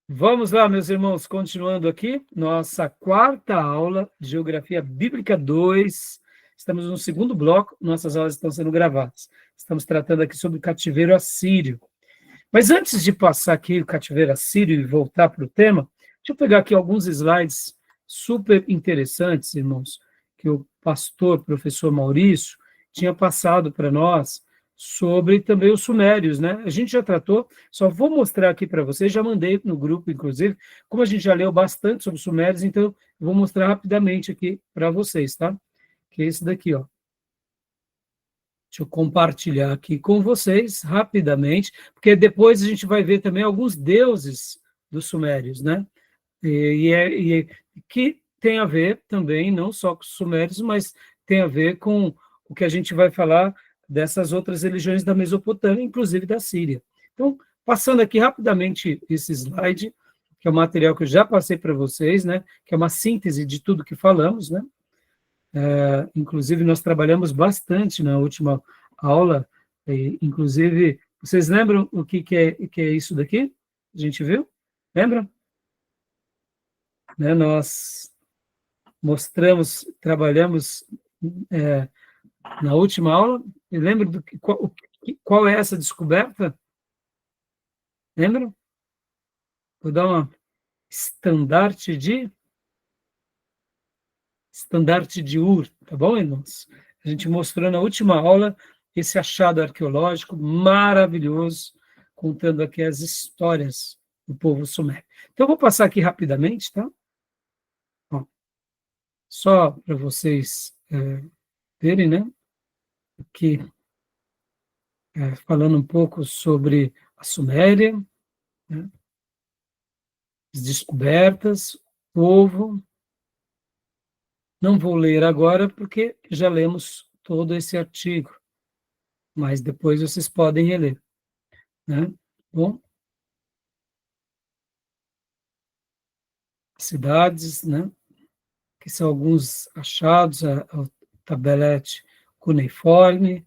Vamos lá, meus irmãos, continuando aqui, nossa quarta aula de Geografia Bíblica 2. Estamos no segundo bloco, nossas aulas estão sendo gravadas. Estamos tratando aqui sobre o cativeiro assírio. Mas antes de passar aqui o cativeiro assírio e voltar para o tema, deixa eu pegar aqui alguns slides super interessantes, irmãos, que o pastor, professor Maurício, tinha passado para nós sobre também os sumérios, né? A gente já tratou, só vou mostrar aqui para vocês, já mandei no grupo, inclusive, como a gente já leu bastante sobre os sumérios, então eu vou mostrar rapidamente aqui para vocês, tá? Que é esse daqui, ó. Deixa eu compartilhar aqui com vocês rapidamente, porque depois a gente vai ver também alguns deuses dos sumérios, né? Que tem a ver também, não só com os sumérios, mas tem a ver com o que a gente vai falar dessas outras religiões da Mesopotâmia, inclusive da Síria. Então, passando aqui rapidamente esse slide, que é um material que eu já passei para vocês, né? Que é uma síntese de tudo que falamos, né? Inclusive, nós trabalhamos bastante na última aula, inclusive, vocês lembram o que é isso daqui? A gente viu? Lembra? Né, nós mostramos, trabalhamos na última aula, e lembra qual é essa descoberta? Lembram? Vou dar uma estandarte de Ur, tá bom, irmãos? A gente mostrou na última aula esse achado arqueológico maravilhoso, contando aqui as histórias do povo sumério. Então, eu vou passar aqui rapidamente, tá? Ó, só para vocês verem, né? Aqui, falando um pouco sobre a Suméria, né? As descobertas, povo. Não vou ler agora, porque já lemos todo esse artigo, mas depois vocês podem reler, né? Bom, cidades, né? Que são alguns achados, o tabelete cuneiforme,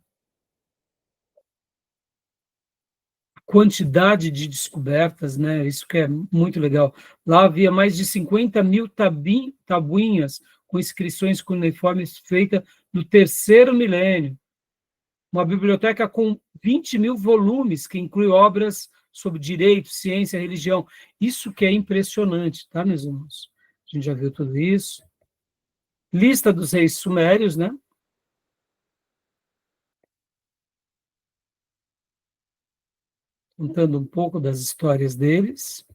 a quantidade de descobertas, né? Isso que é muito legal. Lá havia mais de 50 mil tabuinhas com inscrições cuneiformes feitas no terceiro milênio. Uma biblioteca com 20 mil volumes, que inclui obras sobre direito, ciência, religião. Isso que é impressionante, tá, meus irmãos? A gente já viu tudo isso. Lista dos reis sumérios, né? Contando um pouco das histórias deles.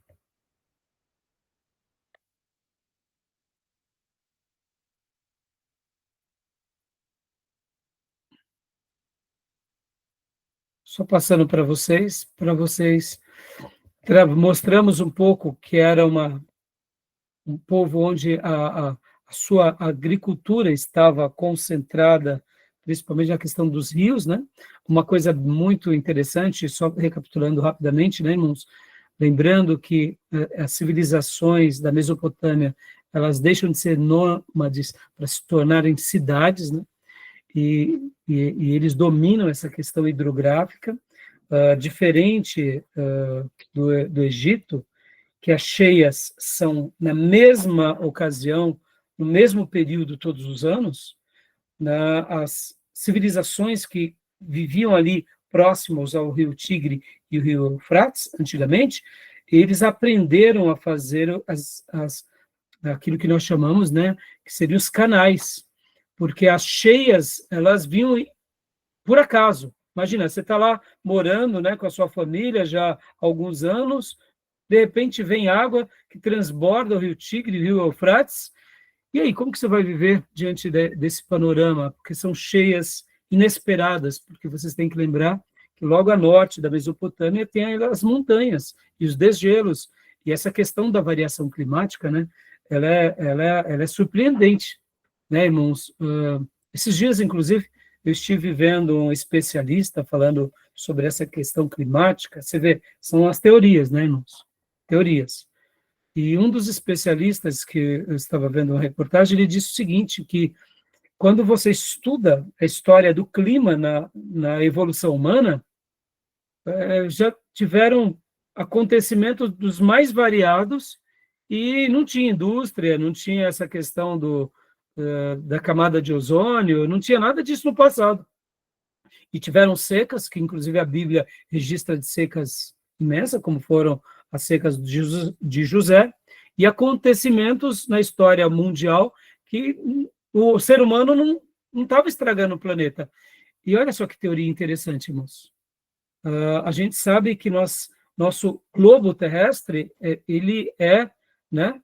Só passando para vocês mostramos um pouco que era um povo onde a sua agricultura estava concentrada, principalmente na questão dos rios, né? Uma coisa muito interessante, só recapitulando rapidamente, né, irmãos? Lembrando que as civilizações da Mesopotâmia, elas deixam de ser nômades para se tornarem cidades, né? E eles dominam essa questão hidrográfica, diferente do Egito, que as cheias são na mesma ocasião, no mesmo período todos os anos, né, as civilizações que viviam ali próximos ao rio Tigre e o rio Eufrates, antigamente, eles aprenderam a fazer aquilo que nós chamamos, né, que seriam os canais, porque as cheias, elas vinham por acaso. Imagina, você está lá morando, né, com a sua família já há alguns anos, de repente vem água que transborda o rio Tigre, o rio Eufrates, e aí, como que você vai viver diante desse panorama? Porque são cheias inesperadas, porque vocês têm que lembrar que logo a norte da Mesopotâmia tem as montanhas e os desgelos, e essa questão da variação climática, né, ela é surpreendente, né, irmãos? Esses dias, inclusive, eu estive vendo um especialista falando sobre essa questão climática. Você vê, são as teorias, né, irmãos? Teorias. E um dos especialistas que eu estava vendo uma reportagem, ele disse o seguinte, que quando você estuda a história do clima na evolução humana, já tiveram acontecimentos dos mais variados, e não tinha indústria, não tinha essa questão da camada de ozônio, não tinha nada disso no passado. E tiveram secas, que inclusive a Bíblia registra de secas imensas, como foram as secas de José, e acontecimentos na história mundial que o ser humano não estava estragando o planeta. E olha só que teoria interessante, irmãos. A gente sabe que nosso globo terrestre, ele né,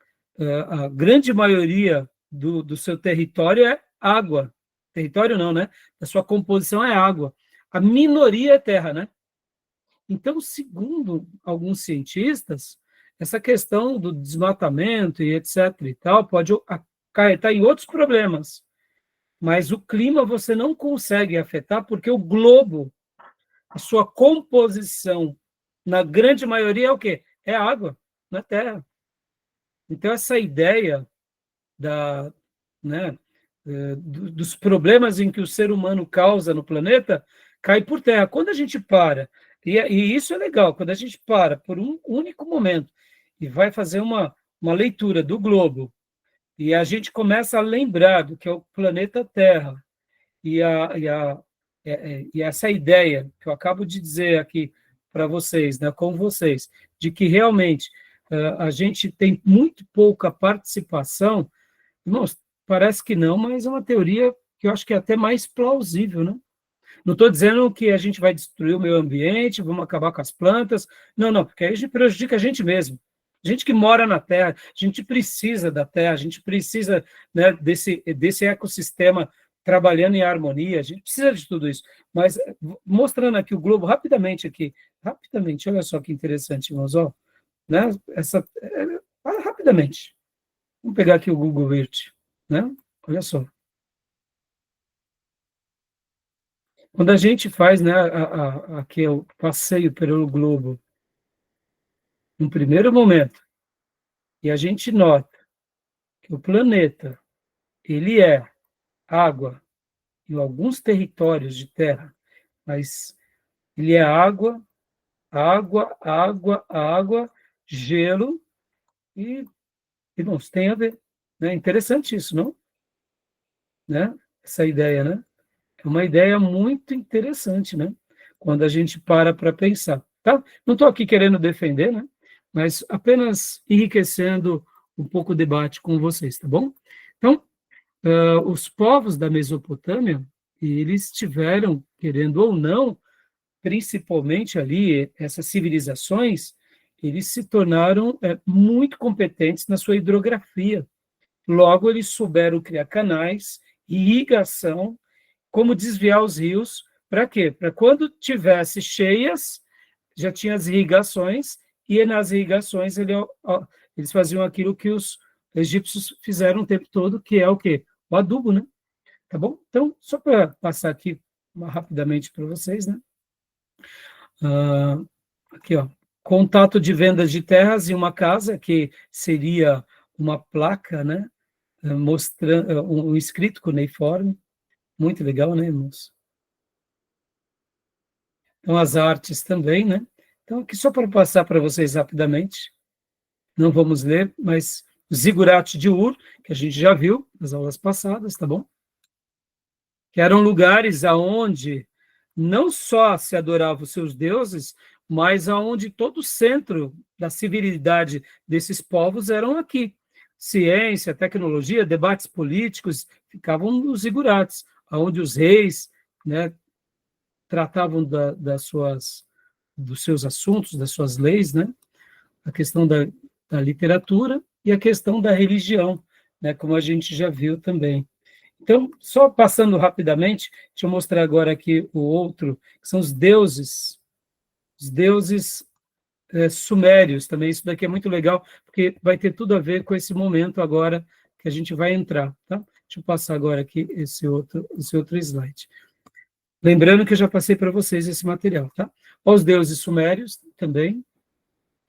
a grande maioria do seu território é água. Território não, né? A sua composição é água. A minoria é terra, né? Então, segundo alguns cientistas, essa questão do desmatamento e etc. e tal pode acarretar em outros problemas. Mas o clima você não consegue afetar porque o globo, a sua composição, na grande maioria, é o quê? É água, não é terra. Então, essa ideia né, dos problemas em que o ser humano causa no planeta cai por terra. Quando a gente para, e isso é legal, quando a gente para por um único momento e vai fazer uma leitura do globo, e a gente começa a lembrar do que é o planeta Terra, e essa ideia que eu acabo de dizer aqui para vocês, né, com vocês, de que realmente a gente tem muito pouca participação, irmãos, parece que não, mas é uma teoria que eu acho que é até mais plausível, né? Não estou dizendo que a gente vai destruir o meio ambiente, vamos acabar com as plantas, não, não, porque aí a gente prejudica a gente mesmo. A gente que mora na Terra, a gente precisa da Terra, a gente precisa, né, desse ecossistema trabalhando em harmonia, a gente precisa de tudo isso. Mas mostrando aqui o globo rapidamente, olha só que interessante, irmãos, ó, né? Rapidamente. Vamos pegar aqui o Google Earth, né? Olha só. Quando a gente faz, né, aqui o passeio pelo globo, no primeiro momento, e a gente nota que o planeta, ele é água em alguns territórios de terra, mas ele é água, água, água, água, gelo, e, irmãos, tem a ver. Né? Interessante isso, não? Né? Essa ideia, né? É uma ideia muito interessante, né? Quando a gente para pensar, tá? Não estou aqui querendo defender, né? Mas apenas enriquecendo um pouco o debate com vocês, tá bom? Então, os povos da Mesopotâmia, eles tiveram, querendo ou não, principalmente ali, essas civilizações, eles se tornaram muito competentes na sua hidrografia. Logo, eles souberam criar canais, irrigação, como desviar os rios, para quê? Para quando tivesse cheias, já tinha as irrigações, e nas irrigações eles faziam aquilo que os egípcios fizeram o tempo todo, que é o quê? O adubo, né? Tá bom? Então, só para passar aqui rapidamente para vocês, né? Aqui, ó. Contato de vendas de terras em uma casa, que seria uma placa, né? Mostrando um escrito cuneiforme. Muito legal, né, irmãos? Então, as artes também, né? Então, aqui só para passar para vocês rapidamente, não vamos ler, mas Zigurate de Ur, que a gente já viu nas aulas passadas, tá bom? Que eram lugares aonde não só se adoravam os seus deuses, mas aonde todo o centro da civilidade desses povos eram aqui. Ciência, tecnologia, debates políticos ficavam nos zigurates, aonde os reis, né, tratavam dos seus assuntos, das suas leis, né? A questão da literatura e a questão da religião, né? Como a gente já viu também. Então, só passando rapidamente, deixa eu mostrar agora aqui o outro, que são os deuses sumérios também. Isso daqui é muito legal, porque vai ter tudo a ver com esse momento agora que a gente vai entrar, tá? Deixa eu passar agora aqui esse outro slide. Lembrando que eu já passei para vocês esse material, tá? Os deuses sumérios também,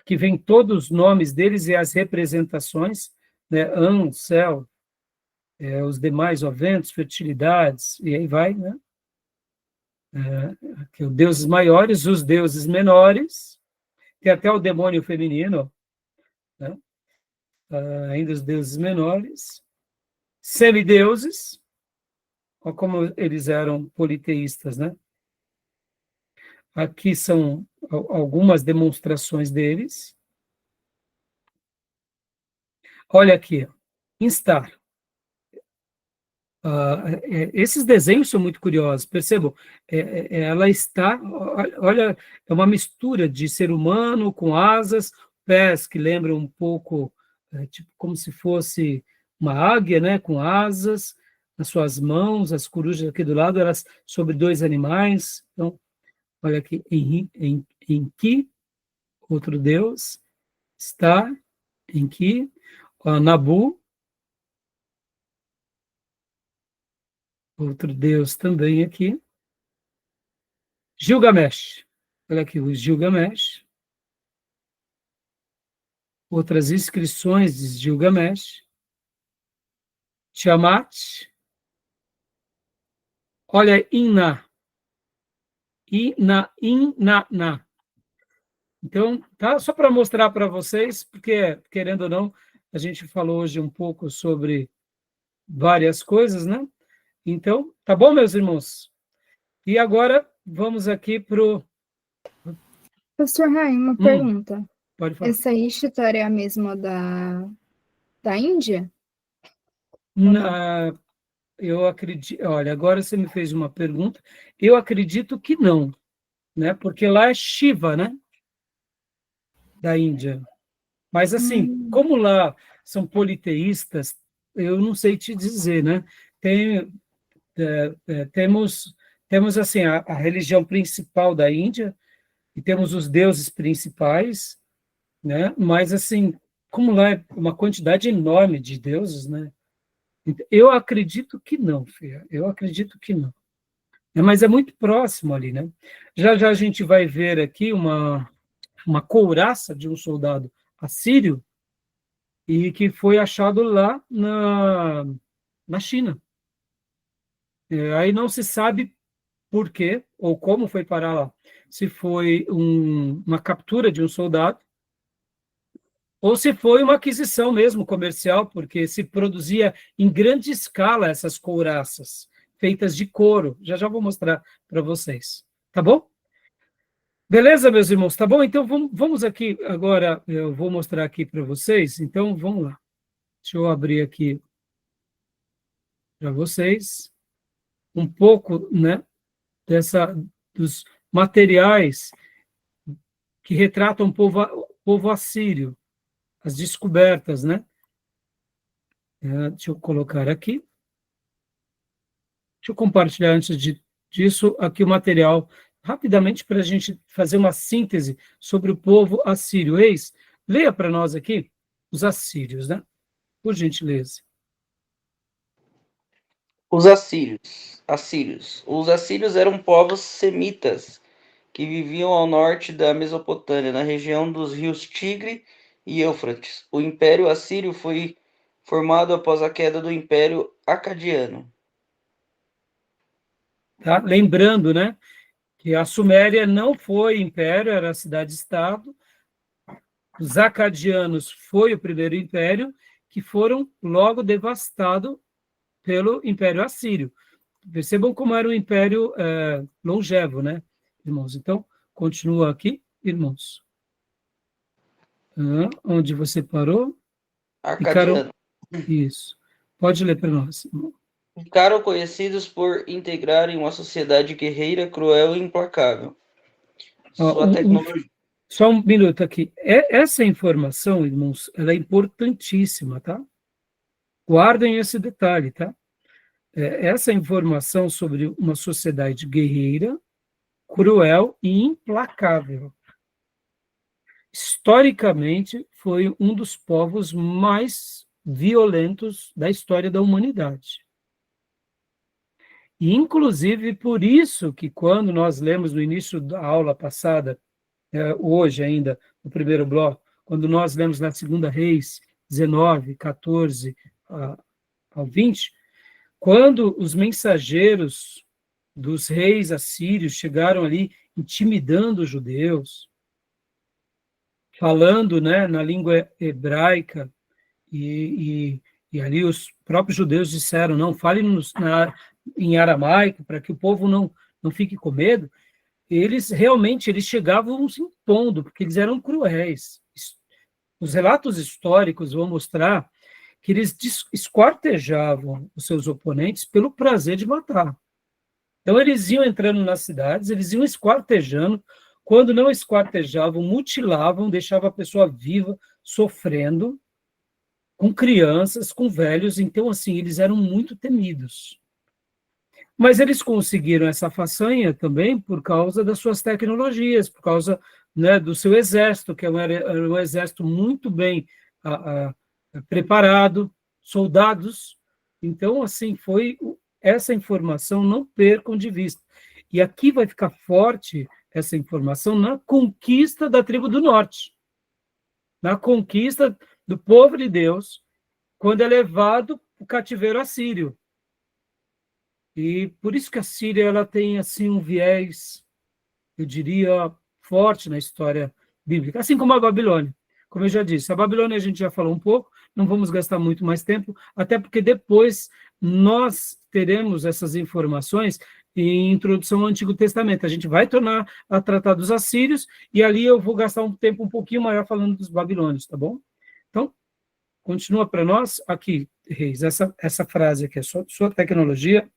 que vem todos os nomes deles e as representações, né? An, céu, os demais, ó, ventos, fertilidades, e aí vai, né? Aqui, os deuses maiores, os deuses menores, tem até o demônio feminino, né? Ainda os deuses menores, semideuses, olha como eles eram politeístas, né? Aqui são algumas demonstrações deles. Olha aqui, instar. Esses desenhos são muito curiosos, percebam, ela está, olha, é uma mistura de ser humano com asas, pés que lembram um pouco, tipo, como se fosse uma águia, né, com asas, nas suas mãos, as corujas aqui do lado, elas sobre dois animais. Então, olha aqui, em que, outro deus, está, em que, Nabu, outro deus também aqui, Gilgamesh. Olha aqui, o Gilgamesh. Outras inscrições de Gilgamesh. Tiamat. Olha, Inna. Inna. Então, tá? Só para mostrar para vocês, porque, querendo ou não, a gente falou hoje um pouco sobre várias coisas, né? Então, tá bom, meus irmãos? E agora, vamos aqui para o... Pastor Rai, uma pergunta. Pode falar. Essa Ishtar é a mesma da Índia? Eu acredito... Olha, agora você me fez uma pergunta. Eu acredito que não, né? Porque lá é Shiva, né? Da Índia. Mas, assim, como lá são politeístas, eu não sei te dizer, né? Temos assim, a religião principal da Índia, e temos os deuses principais, né? Mas, assim, como lá é uma quantidade enorme de deuses, né? Eu acredito que não, filha. Eu acredito que não. Mas é muito próximo ali, né? Já já a gente vai ver aqui uma couraça de um soldado assírio e que foi achado lá na China. Aí não se sabe por quê ou como foi parar lá. Se foi uma captura de um soldado ou se foi uma aquisição mesmo comercial, porque se produzia em grande escala essas couraças feitas de couro. Já já vou mostrar para vocês. Tá bom? Beleza, meus irmãos? Tá bom? Então vamos aqui agora, eu vou mostrar aqui para vocês. Então vamos lá. Deixa eu abrir aqui para vocês um pouco, né, dos materiais que retratam o povo assírio, as descobertas, né? Deixa eu colocar aqui. Deixa eu compartilhar antes disso aqui o material rapidamente para a gente fazer uma síntese sobre o povo assírio. Eis, leia para nós aqui os assírios, né? Por gentileza. Os assírios. Os assírios eram povos semitas que viviam ao norte da Mesopotâmia, na região dos rios Tigre e Eufrates. O Império Assírio foi formado após a queda do Império Acadiano. Tá? Lembrando, né, que a Suméria não foi império, era cidade-estado. Os acadianos foi o primeiro império, que foram logo devastados pelo Império Assírio. Percebam como era um império longevo, né, irmãos? Então, continua aqui, irmãos. Onde você parou? Acadiano. Isso. Pode ler para nós, irmão. Ficaram conhecidos por integrarem uma sociedade guerreira, cruel e implacável. Sua tecnologia... Só um minuto aqui. Essa informação, irmãos, ela é importantíssima, tá? Guardem esse detalhe, tá? Essa informação sobre uma sociedade guerreira, cruel e implacável. Historicamente, foi um dos povos mais violentos da história da humanidade. E, inclusive, por isso que quando nós lemos no início da aula passada, hoje ainda, no primeiro bloco, quando nós lemos na Segunda Reis 19, 14 ao 20, quando os mensageiros dos reis assírios chegaram ali intimidando os judeus, falando, né, na língua hebraica, e ali os próprios judeus disseram, não, fale em aramaico, para que o povo não fique com medo. Eles realmente chegavam se impondo, porque eles eram cruéis. Os relatos históricos vão mostrar que eles esquartejavam os seus oponentes pelo prazer de matar. Então, eles iam entrando nas cidades, eles iam esquartejando. Quando não esquartejavam, mutilavam, deixavam a pessoa viva, sofrendo, com crianças, com velhos. Então, assim, eles eram muito temidos. Mas eles conseguiram essa façanha também por causa das suas tecnologias, por causa, né, do seu exército, que era um exército muito bem preparado, soldados. Então, assim, essa informação, não percam de vista. E aqui vai ficar forte essa informação na conquista da tribo do norte, na conquista do povo de Deus, quando é levado o cativeiro assírio. E por isso que a Síria ela tem assim um viés, eu diria, forte na história bíblica, assim como a Babilônia. Como eu já disse, a Babilônia a gente já falou um pouco, não vamos gastar muito mais tempo, até porque depois nós teremos essas informações em introdução ao Antigo Testamento. A gente vai tornar a tratar dos assírios, e ali eu vou gastar um tempo um pouquinho maior falando dos babilônios, tá bom? Então, continua para nós aqui, Reis, essa frase aqui, sua tecnologia.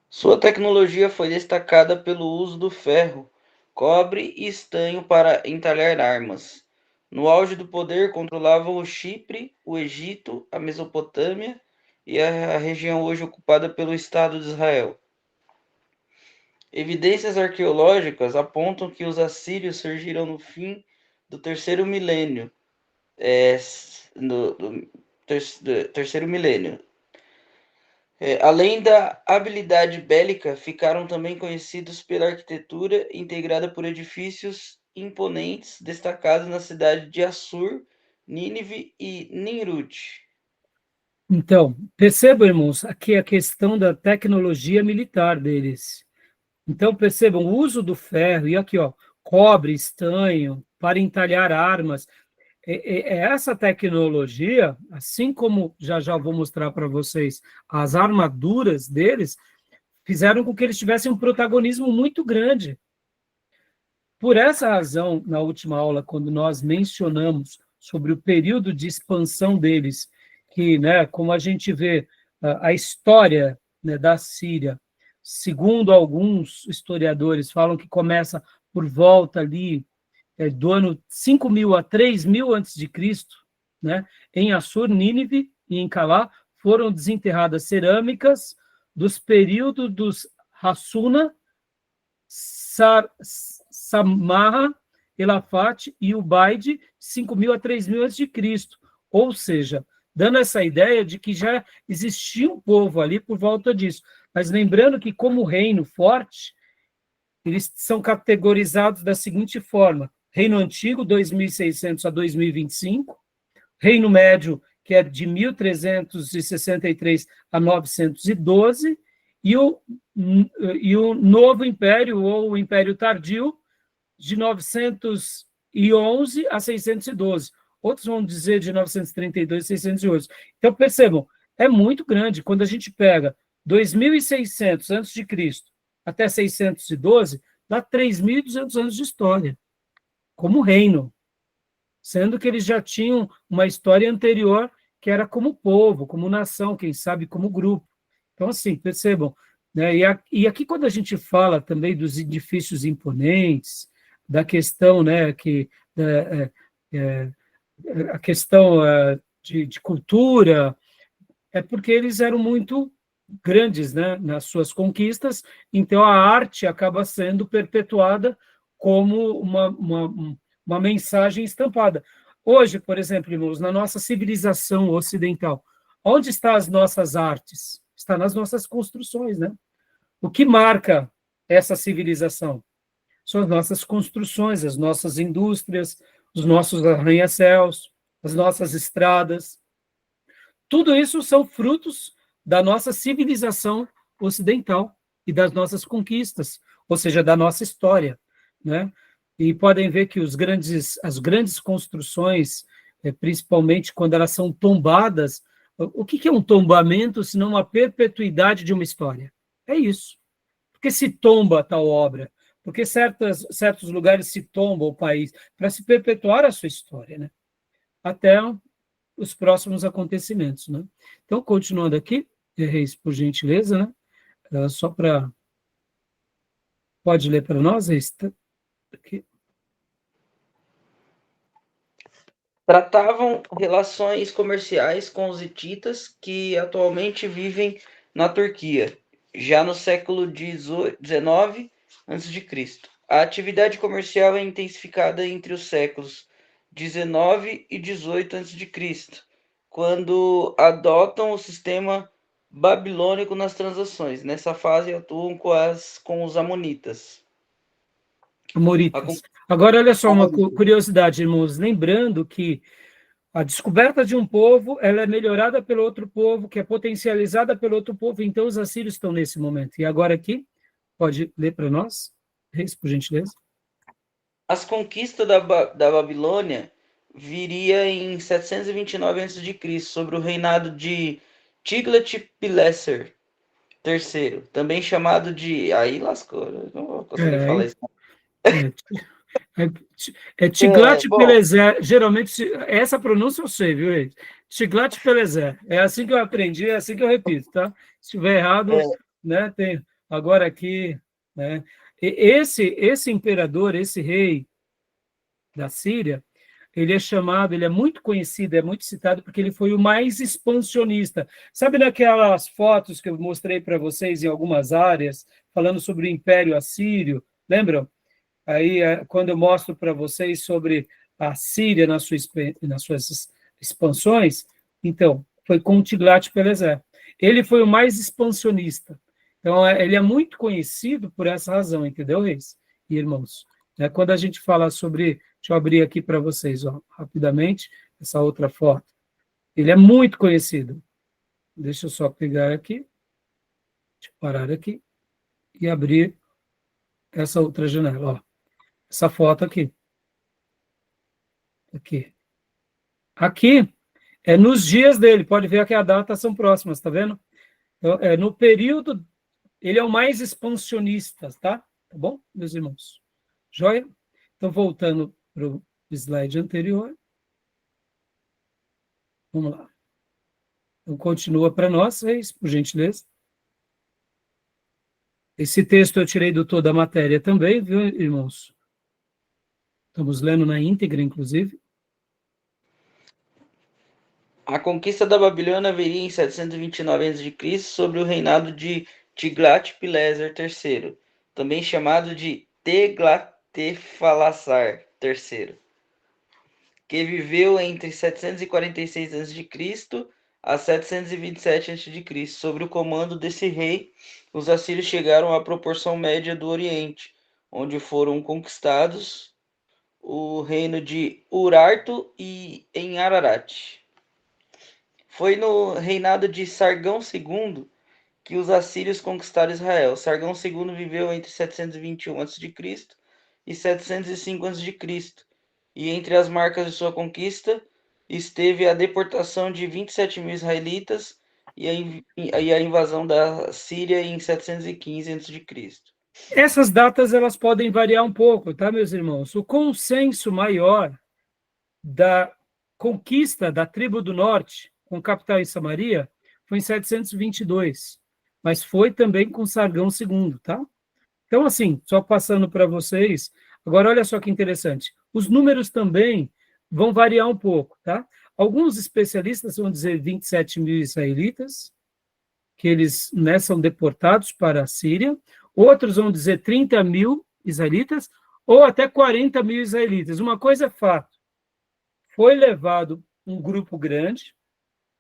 Sua tecnologia foi destacada pelo uso do ferro, cobre e estanho para entalhar armas. No auge do poder, controlavam o Chipre, o Egito, a Mesopotâmia e a região hoje ocupada pelo Estado de Israel. Evidências arqueológicas apontam que os assírios surgiram no fim do terceiro milênio. Terceiro milênio. Além da habilidade bélica, ficaram também conhecidos pela arquitetura integrada por edifícios imponentes destacados na cidade de Assur, Nínive e Nimrut. Então, percebam, irmãos, aqui a questão da tecnologia militar deles. Então, percebam, o uso do ferro, e aqui, ó, cobre, estanho, para entalhar armas. Essa tecnologia, assim como já vou mostrar para vocês, as armaduras deles, fizeram com que eles tivessem um protagonismo muito grande. Por essa razão, na última aula, quando nós mencionamos sobre o período de expansão deles, que, né, como a gente vê a história, né, da Síria, segundo alguns historiadores, falam que começa por volta ali do ano 5.000 a 3.000 a.C., né, em Assur, Nínive e em Calá, foram desenterradas cerâmicas dos períodos dos Hassuna, Samarra, Elafate e Ubaide, 5.000 a 3.000 a.C., ou seja, dando essa ideia de que já existia um povo ali por volta disso. Mas lembrando que, como reino forte, eles são categorizados da seguinte forma: Reino Antigo, 2.600 a 2025, Reino Médio, que é de 1.363 a 912, e o Novo Império, ou o Império Tardio, de 911 a 612. Outros vão dizer de 932 a 611. Então, percebam, é muito grande. Quando a gente pega 2.600 a.C. até 612, dá 3.200 anos de história, como reino, sendo que eles já tinham uma história anterior, que era como povo, como nação, quem sabe como grupo. Então, assim, percebam, né? E aqui, quando a gente fala também dos edifícios imponentes, da questão, né, a questão de cultura, é porque eles eram muito grandes, né, nas suas conquistas, então a arte acaba sendo perpetuada como uma mensagem estampada. Hoje, por exemplo, irmãos, na nossa civilização ocidental, onde estão as nossas artes? Está nas nossas construções, né? O que marca essa civilização? São as nossas construções, as nossas indústrias, os nossos arranha-céus, as nossas estradas. Tudo isso são frutos da nossa civilização ocidental e das nossas conquistas, ou seja, da nossa história, né? e podem ver que as grandes construções, principalmente quando elas são tombadas, o que é um tombamento, senão uma perpetuidade de uma história? É isso. Por que se tomba tal obra? Porque certos lugares se tombam o país para se perpetuar a sua história, né? Até os próximos acontecimentos, né? Então, continuando aqui, Reis, por gentileza, né? Só para... Pode ler para nós, Reis? Aqui. Tratavam relações comerciais com os hititas, que atualmente vivem na Turquia, já no século XIX a.C. A atividade comercial é intensificada entre os séculos XIX e XVIII a.C., quando adotam o sistema babilônico nas transações. Nessa fase atuam com os amonitas. Amoritas. Agora, olha só uma curiosidade, irmãos. Lembrando que a descoberta de um povo, ela é melhorada pelo outro povo, que é potencializada pelo outro povo. Então, os assírios estão nesse momento. E agora aqui, pode ler para nós, Reis, por gentileza. As conquistas da Babilônia viria em 729 a.C., sobre o reinado de Tiglat-Pileser III, também chamado de... Aí lascou, eu não vou conseguir falar isso. Tiglat-Pileser, geralmente, essa pronúncia eu sei, viu, Reis? Tiglat-Pileser, é assim que eu aprendi, é assim que eu repito, tá? Se estiver errado, né, tem... Agora aqui, né, esse imperador, esse rei da Síria, ele é muito conhecido, é muito citado, porque ele foi o mais expansionista. Sabe naquelas fotos que eu mostrei para vocês em algumas áreas, falando sobre o Império Assírio, lembram? Aí, quando eu mostro para vocês sobre a Síria nas suas expansões, então, foi com Tiglat-Pileser. Ele foi o mais expansionista. Então, ele é muito conhecido por essa razão, entendeu, reis e irmãos? Quando a gente fala sobre... Deixa eu abrir aqui para vocês, ó, rapidamente, essa outra foto. Ele é muito conhecido. Deixa eu só pegar aqui, deixa eu parar aqui e abrir essa outra janela, ó. Essa foto aqui. Aqui é nos dias dele, pode ver que as datas são próximas, tá vendo? Então, no período, ele é o mais expansionista, tá? Tá bom, meus irmãos? Joia? Então, voltando para o slide anterior. Vamos lá. Então, continua para nós, Reis, por gentileza. Esse texto eu tirei do Toda a Matéria também, viu, irmãos? Estamos lendo na íntegra, inclusive. A conquista da Babilônia viria em 729 a.C., sobre o reinado de Tiglat-Pileser III, também chamado de Teglatephalassar III, que viveu entre 746 a.C. a 727 a.C. Sob o comando desse rei, os assírios chegaram à proporção média do Oriente, onde foram conquistados o reino de Urartu e em Ararat. Foi no reinado de Sargão II que os assírios conquistaram Israel. Sargão II viveu entre 721 a.C. e 705 a.C., e entre as marcas de sua conquista esteve a deportação de 27 mil israelitas e a invasão da Síria em 715 a.C. Essas datas elas podem variar um pouco, tá, meus irmãos? O consenso maior da conquista da tribo do norte, com capital em Samaria, foi em 722, mas foi também com Sargão II, tá? Então, assim, só passando para vocês, agora olha só que interessante, os números também vão variar um pouco, tá? Alguns especialistas vão dizer 27 mil israelitas, que eles, né, são deportados para a Síria, outros vão dizer 30 mil israelitas, ou até 40 mil israelitas. Uma coisa é fato, foi levado um grupo grande,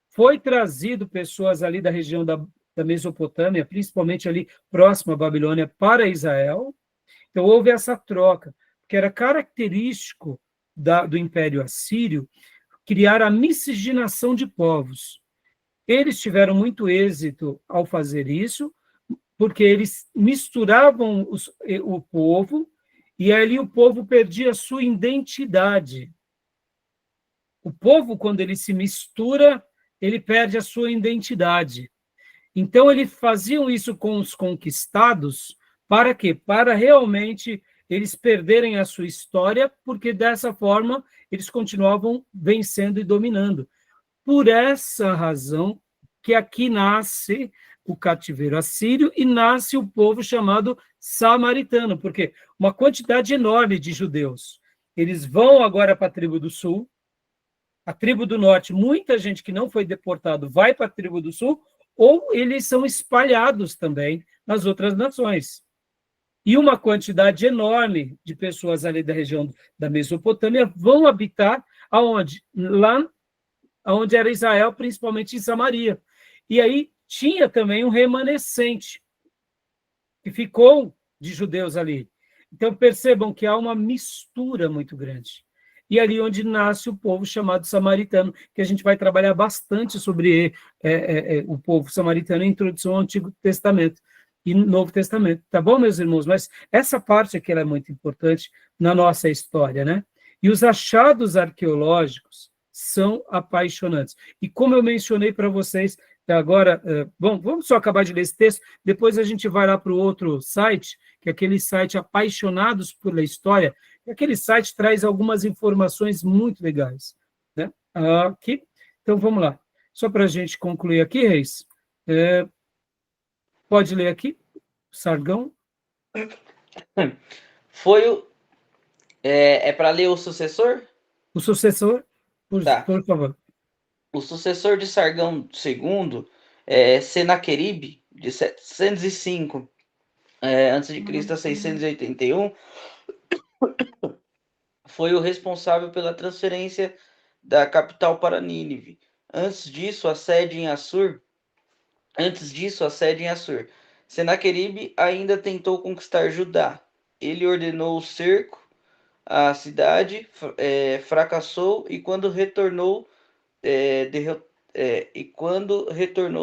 foi trazido pessoas ali da região da Mesopotâmia, principalmente ali próximo à Babilônia, para Israel. Então, houve essa troca, que era característico do Império Assírio criar a miscigenação de povos. Eles tiveram muito êxito ao fazer isso, porque eles misturavam o povo E ali o povo perdia a sua identidade. O povo, quando ele se mistura, ele perde a sua identidade. Então, eles faziam isso com os conquistados, para quê? Para realmente eles perderem a sua história, porque dessa forma eles continuavam vencendo e dominando. Por essa razão que aqui nasce o cativeiro assírio e nasce o povo chamado samaritano, porque uma quantidade enorme de judeus, eles vão agora para a tribo do sul, a tribo do norte, muita gente que não foi deportado vai para a tribo do sul, ou eles são espalhados também nas outras nações. E uma quantidade enorme de pessoas ali da região da Mesopotâmia vão habitar aonde? Lá onde era Israel, principalmente em Samaria. E aí tinha também um remanescente que ficou de judeus ali. Então percebam que há uma mistura muito grande. E ali onde nasce o povo chamado samaritano, que a gente vai trabalhar bastante sobre o povo samaritano em introdução ao Antigo Testamento e Novo Testamento. Tá bom, meus irmãos? Mas essa parte aqui ela é muito importante na nossa história, né? E os achados arqueológicos são apaixonantes. E como eu mencionei para vocês, agora, bom, vamos só acabar de ler esse texto, depois a gente vai lá para o outro site, que é aquele site Apaixonados pela História, e aquele site traz algumas informações muito legais, né? Aqui, então vamos lá. Só para a gente concluir aqui, Reis, pode ler aqui, Sargão. Foi o... É para ler o sucessor? O sucessor, por favor. O sucessor de Sargão II, Senaqueribe, de 705 a.C. a 681, foi o responsável pela transferência da capital para Nínive. Antes disso, a sede em Assur. Senaqueribe ainda tentou conquistar Judá. Ele ordenou o cerco à cidade, fracassou e quando retornou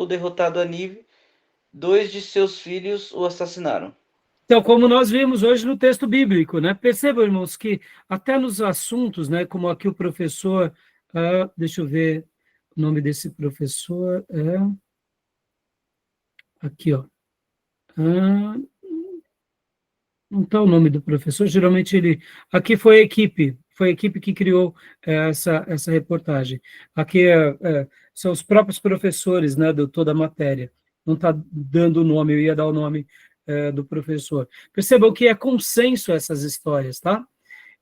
derrotado a Nínive, 2 de seus filhos o assassinaram. Então, como nós vimos hoje no texto bíblico, né? Percebam, irmãos, que até nos assuntos, né, como aqui o professor, deixa eu ver o nome desse professor, aqui, ó. Não está o nome do professor, geralmente ele... Aqui foi a equipe que criou essa reportagem. Aqui são os próprios professores, né, de toda a matéria. Não está dando o nome, eu ia dar o nome do professor. Percebam que é consenso essas histórias, tá?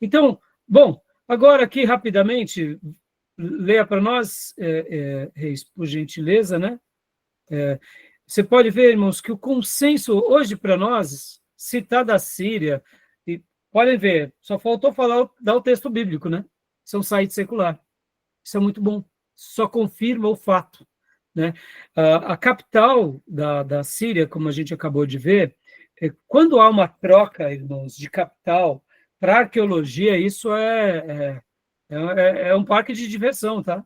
Então, bom, agora aqui rapidamente, leia para nós, Reis, por gentileza, né? Você pode ver, irmãos, que o consenso hoje para nós, citar da Síria, e podem ver, só faltou dar o texto bíblico, né? Isso é um site secular. Isso é muito bom. Só confirma o fato, né? A capital da Síria, como a gente acabou de ver, quando há uma troca, irmãos, de capital para arqueologia, isso é um parque de diversão, tá?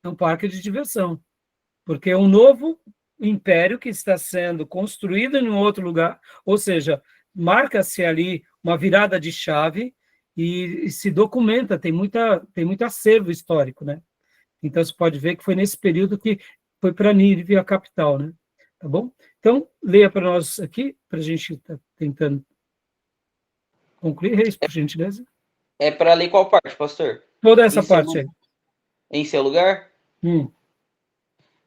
É um parque de diversão, porque é um novo império que está sendo construído em um outro lugar, ou seja, marca-se ali uma virada de chave e se documenta, tem muito acervo histórico, né? Então, você pode ver que foi nesse período que foi para Nínive, a capital, né? Tá bom? Então, leia para nós aqui, para a gente estar tentando concluir, Reis, por gentileza. É para ler qual parte, pastor? Toda essa parte aí. Em seu lugar? Hum.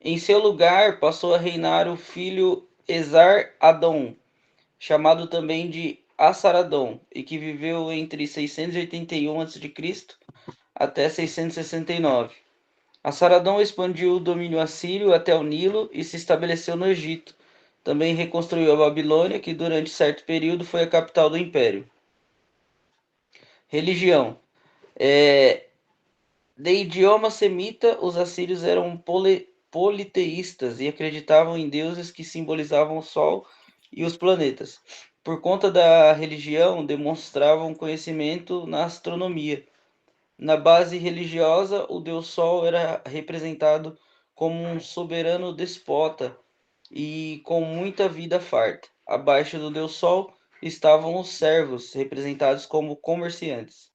Em seu lugar passou a reinar o filho Esar-Adom, chamado também de Assaradom, e que viveu entre 681 a.C. até 669. Assaradom expandiu o domínio assírio até o Nilo e se estabeleceu no Egito. Também reconstruiu a Babilônia, que durante certo período foi a capital do império. Religião. De idioma semita, os assírios eram politeístas e acreditavam em deuses que simbolizavam o Sol e os planetas. Por conta da religião, demonstravam conhecimento na astronomia. Na base religiosa, o deus Sol era representado como um soberano despota e com muita vida farta. Abaixo do deus Sol estavam os servos, representados como comerciantes.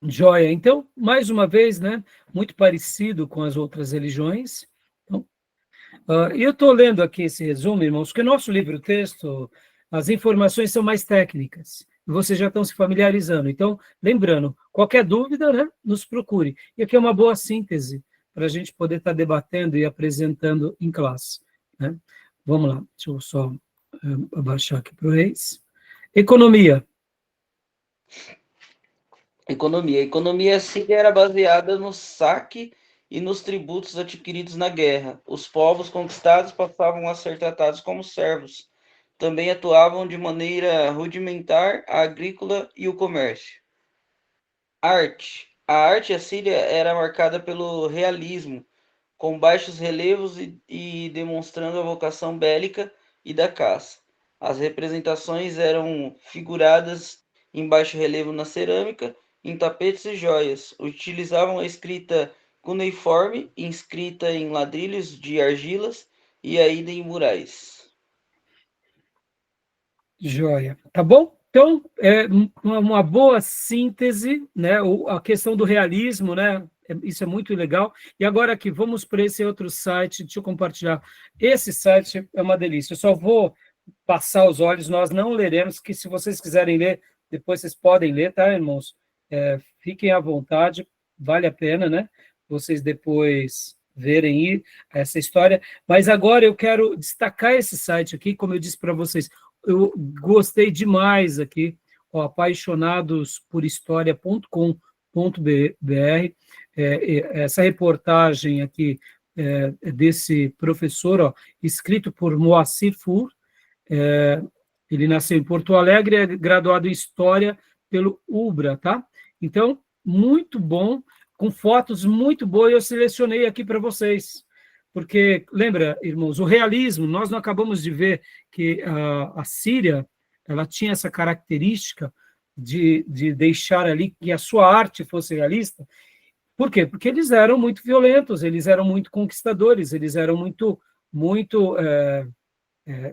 Joia. Então, mais uma vez, né, muito parecido com as outras religiões. Então, e eu estou lendo aqui esse resumo, irmãos, que o nosso livro-texto, as informações são mais técnicas. Vocês já estão se familiarizando. Então, lembrando, qualquer dúvida, né, nos procure. E aqui é uma boa síntese para a gente poder estar debatendo e apresentando em classe. Né? Vamos lá, deixa eu só abaixar aqui para o Reis. Economia. Economia. A economia síria era baseada no saque e nos tributos adquiridos na guerra. Os povos conquistados passavam a ser tratados como servos. Também atuavam de maneira rudimentar a agrícola e o comércio. Arte. A arte assíria era marcada pelo realismo, com baixos relevos e demonstrando a vocação bélica e da caça. As representações eram figuradas em baixo relevo na cerâmica, em tapetes e joias. Utilizavam a escrita cuneiforme, inscrita em ladrilhos de argilas e ainda em murais. Joia. Tá bom? Então, é uma boa síntese, né? A questão do realismo, né? Isso é muito legal. E agora aqui, vamos para esse outro site, deixa eu compartilhar. Esse site é uma delícia. Eu só vou passar os olhos, nós não leremos, que se vocês quiserem ler, depois vocês podem ler, tá, irmãos? Fiquem à vontade, vale a pena, né? Vocês depois verem essa história. Mas agora eu quero destacar esse site aqui, como eu disse para vocês, eu gostei demais aqui, ó, apaixonadosporhistoria.com.br, essa reportagem aqui desse professor, ó, escrito por Moacir Fur, ele nasceu em Porto Alegre, é graduado em História pelo UBRA, tá? Então, muito bom, com fotos muito boas, eu selecionei aqui para vocês. Porque, lembra, irmãos, o realismo, nós não acabamos de ver que a Síria, ela tinha essa característica de deixar ali que a sua arte fosse realista. Por quê? Porque eles eram muito violentos, eles eram muito conquistadores, eles eram muito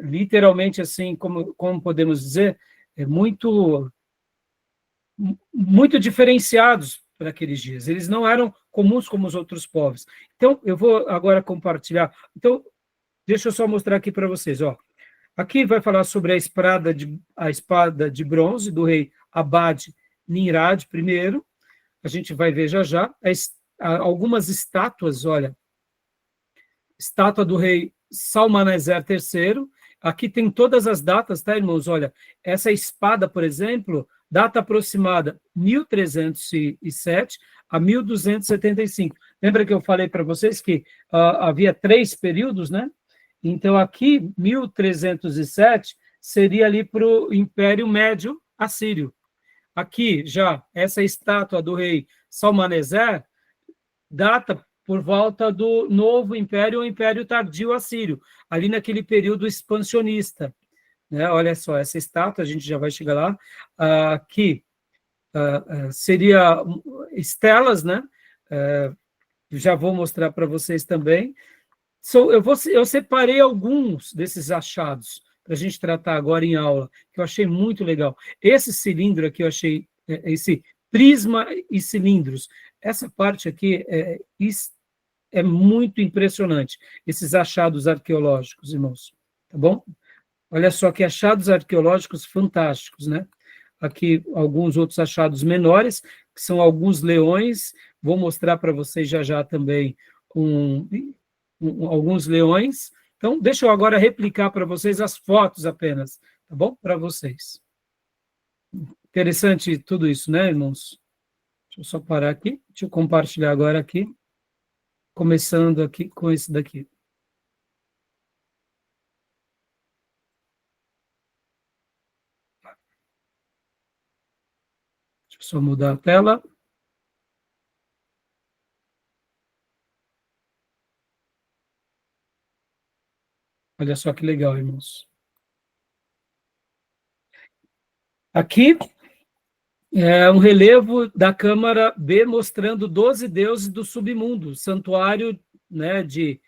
literalmente, assim, como podemos dizer, muito diferenciados para aqueles dias. Eles não eram comuns como os outros povos. Então, eu vou agora compartilhar. Então, deixa eu só mostrar aqui para vocês. Ó. Aqui vai falar sobre a espada de bronze do rei Abad Nimrad I. A gente vai ver já já. Algumas estátuas, olha. Estátua do rei Salmaneser III. Aqui tem todas as datas, tá, irmãos? Olha, essa espada, por exemplo, data aproximada 1307 a 1275. Lembra que eu falei para vocês que havia 3 períodos, né? Então, aqui, 1307 seria ali para o Império Médio Assírio. Aqui, já, essa estátua do rei Salmaneser data por volta do Novo Império, ou Império Tardio Assírio, ali naquele período expansionista. Né? Olha só, essa estátua, a gente já vai chegar lá, aqui seria estelas, né? Já vou mostrar para vocês também. Eu separei alguns desses achados para a gente tratar agora em aula, que eu achei muito legal. Esse cilindro aqui, eu achei, esse prisma e cilindros, essa parte aqui é muito impressionante, esses achados arqueológicos, irmãos, tá bom? Olha só que achados arqueológicos fantásticos, né? Aqui alguns outros achados menores, que são alguns leões, vou mostrar para vocês já já também alguns leões. Então, deixa eu agora replicar para vocês as fotos apenas, tá bom? Para vocês. Interessante tudo isso, né, irmãos? Deixa eu só parar aqui, deixa eu compartilhar agora aqui, começando aqui com esse daqui. Deixa eu só mudar a tela. Olha só que legal, irmãos. Aqui é um relevo da Câmara B mostrando 12 deuses do submundo, santuário, né, de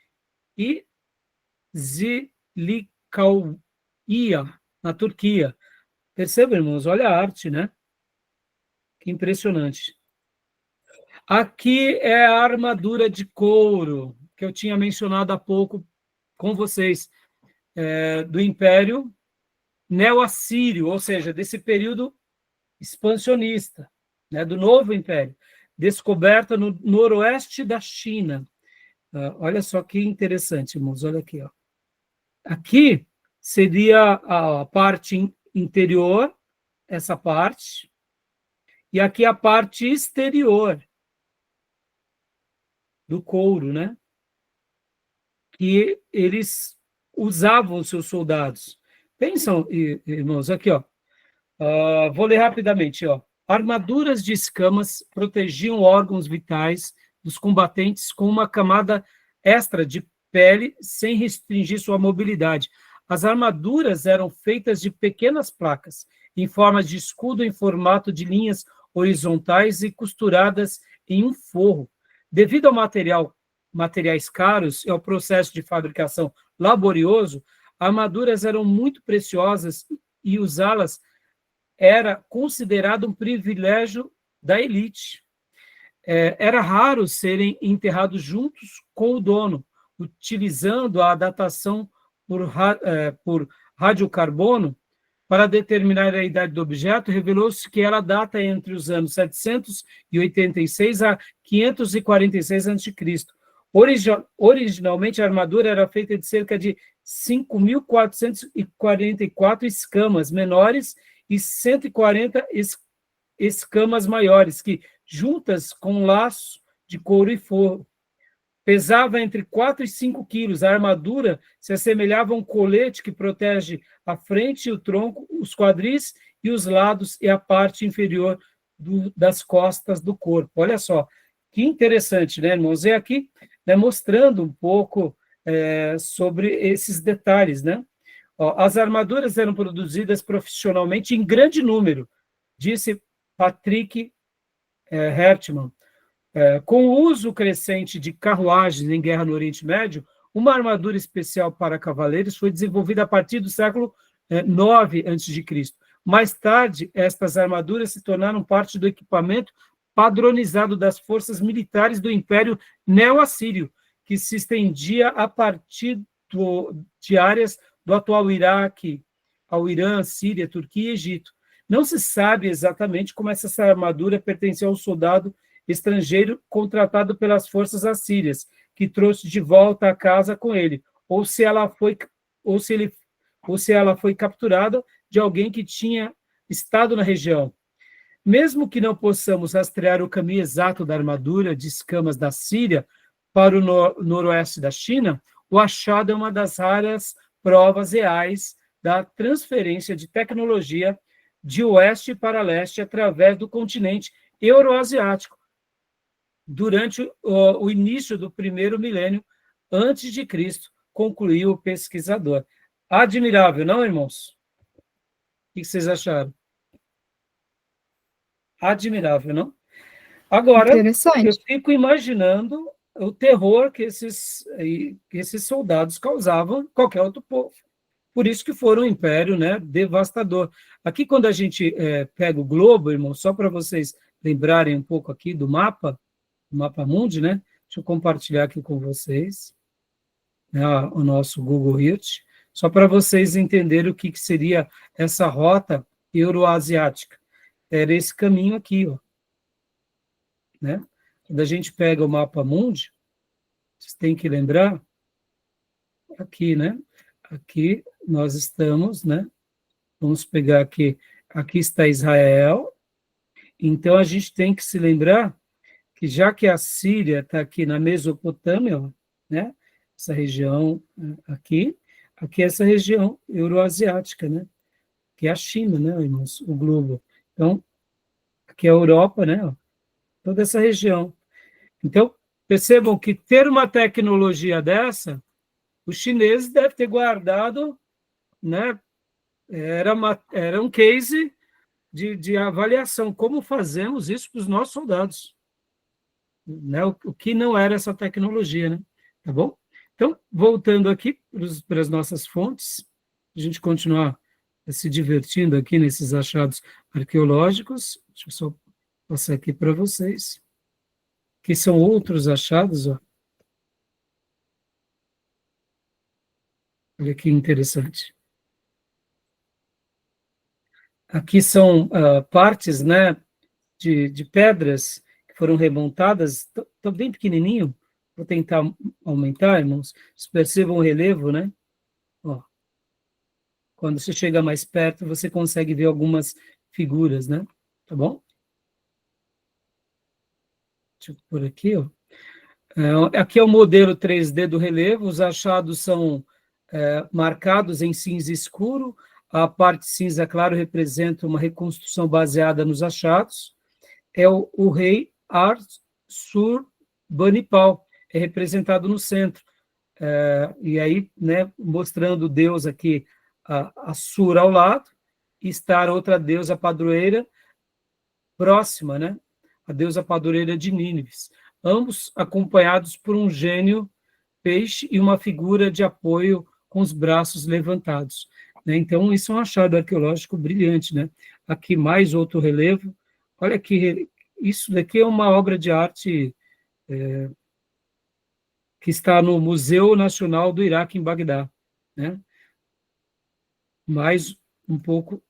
Izilikalia, na Turquia. Perceba, irmãos, olha a arte, né? Que impressionante. Aqui é a armadura de couro, que eu tinha mencionado há pouco com vocês, do Império Neo-Assírio, ou seja, desse período expansionista, né, do Novo Império, descoberta no noroeste da China. Olha só que interessante, irmãos, olha aqui. Ó. Aqui seria a parte interior, essa parte, e aqui a parte exterior do couro, né? Que eles usavam seus soldados. Pensam, irmãos, aqui, ó. Vou ler rapidamente, ó. Armaduras de escamas protegiam órgãos vitais dos combatentes com uma camada extra de pele sem restringir sua mobilidade. As armaduras eram feitas de pequenas placas, em forma de escudo em formato de linhas horizontais e costuradas em um forro. Devido ao materiais caros e ao processo de fabricação laborioso, armaduras eram muito preciosas e usá-las era considerado um privilégio da elite. Era raro serem enterrados juntos com o dono, utilizando a datação por radiocarbono para determinar a idade do objeto, revelou-se que ela data entre os anos 786 a 546 a.C. Originalmente, a armadura era feita de cerca de 5.444 escamas menores e 140 escamas maiores, que, juntas com um laço de couro e forro, pesava entre 4 e 5 quilos. A armadura se assemelhava a um colete que protege a frente, o tronco, os quadris e os lados e a parte inferior das costas do corpo. Olha só, que interessante, né, irmãos? E aqui, né, mostrando um pouco sobre esses detalhes, né? Ó, as armaduras eram produzidas profissionalmente em grande número, disse Patrick Hertman. Com o uso crescente de carruagens em guerra no Oriente Médio, uma armadura especial para cavaleiros foi desenvolvida a partir do século IX a.C. Mais tarde, estas armaduras se tornaram parte do equipamento padronizado das forças militares do Império Neo-Assírio, que se estendia a partir de áreas do atual Iraque, ao Irã, Síria, Turquia e Egito. Não se sabe exatamente como essa armadura pertencia ao soldado estrangeiro contratado pelas forças assírias, que trouxe de volta a casa com ele, ou se ela foi capturada de alguém que tinha estado na região. Mesmo que não possamos rastrear o caminho exato da armadura de escamas da Síria para o noroeste da China, o achado é uma das raras provas reais da transferência de tecnologia de oeste para leste através do continente euroasiático, durante o início do primeiro milênio antes de Cristo, concluiu o pesquisador. Admirável, não, irmãos? O que vocês acharam? Admirável, não? Agora, eu fico imaginando o terror que esses soldados causavam em qualquer outro povo. Por isso que foram um império, né, devastador. Aqui, quando a gente pega o globo, irmão, só para vocês lembrarem um pouco aqui do mapa mundi, né? Deixa eu compartilhar aqui com vocês, né, o nosso Google Earth, só para vocês entenderem o que seria essa rota euroasiática. Era esse caminho aqui, ó, né? Quando a gente pega o mapa mundi, vocês têm que lembrar, aqui, né? Aqui nós estamos, né? Vamos pegar aqui está Israel, então a gente tem que se lembrar que já que a Síria está aqui na Mesopotâmia, né? Essa região aqui é essa região euroasiática, né? Que é a China, né, irmãos? O globo. Então, aqui é a Europa, né? Toda essa região. Então, percebam que ter uma tecnologia os chineses devem ter guardado, né? Era um case de avaliação. Como fazemos isso para os nossos soldados? Né? O que não era essa tecnologia, né? Tá bom? Então, voltando aqui para as nossas fontes, a gente continuar se divertindo aqui nesses achados arqueológicos. Deixa eu só passar aqui para vocês. Que são outros achados, ó. Olha que interessante. Aqui são partes, né, de pedras que foram remontadas, estão bem pequenininho. Vou tentar aumentar, irmãos. Vocês percebam o relevo, né? Ó. Quando você chega mais perto, você consegue ver algumas figuras, né? Tá bom? Deixa eu pôr aqui, ó. Aqui é o modelo 3D do relevo, os achados são marcados em cinza escuro, a parte cinza claro representa uma reconstrução baseada nos achados, é o rei Ashurbanipal, é representado no centro, e aí, né, mostrando Deus aqui, a Sur ao lado, e está outra deusa padroeira próxima, né, a deusa padroeira de Nínive, ambos acompanhados por um gênio peixe e uma figura de apoio com os braços levantados. Né? Então, isso é um achado arqueológico brilhante. Né? Aqui mais outro relevo. Olha que isso daqui é uma obra de arte que está no Museu Nacional do Iraque, em Bagdá. Né? Mais um pouco